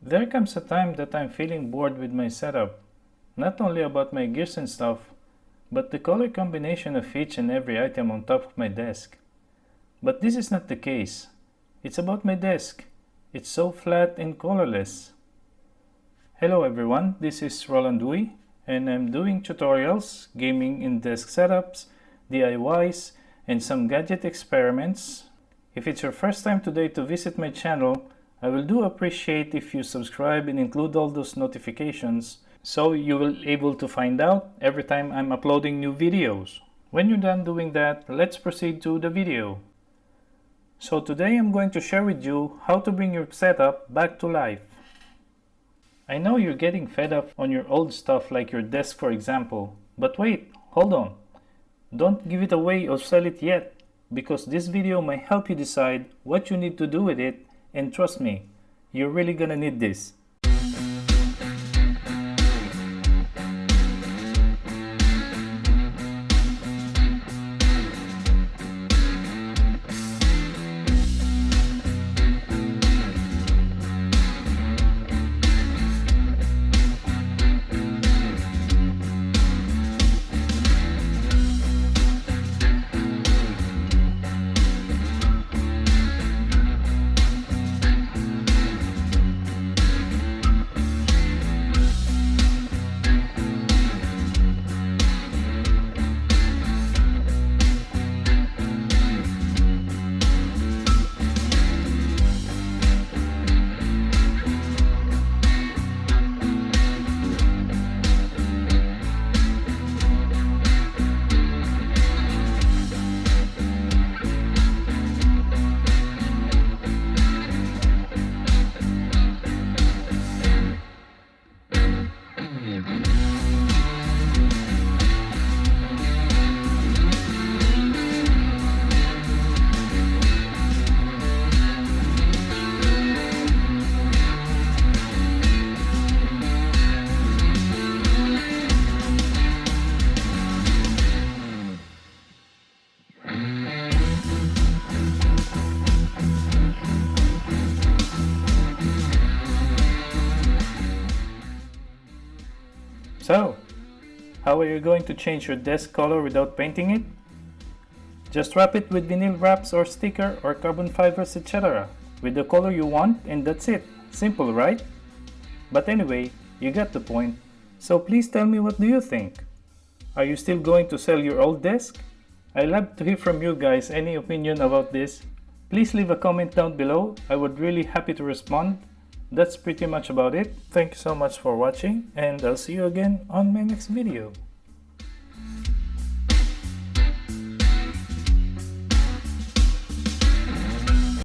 There comes a time that I'm feeling bored with my setup, not only about my gears and stuff, but the color combination of each and every item on top of my desk. But this is not the case. It's about my desk. It's so flat and colorless. Hello everyone, this is Roland Uy, and I'm doing tutorials, gaming in desk setups, DIYs, and some gadget experiments. If it's your first time today to visit my channel, I will do appreciate if you subscribe and include all those notifications so you will able to find out every time I'm uploading new videos. When you're done doing that, let's proceed to the video. So today I'm going to share with you how to bring your setup back to life. I know you're getting fed up on your old stuff like your desk for example, but wait, hold on. Don't give it away or sell it yet, because this video might help you decide what you need to do with it, and trust me, you're really gonna need this. So, how are you going to change your desk color without painting it? Just wrap it with vinyl wraps or sticker or carbon fibers, etc. with the color you want, and that's it. Simple, right? But anyway, you got the point. So please tell me, what do you think? Are you still going to sell your old desk? I love to hear from you guys any opinion about this. Please leave a comment down below. I would really happy to respond. That's pretty much about it. Thank you so much for watching, and I'll see you again on my next video.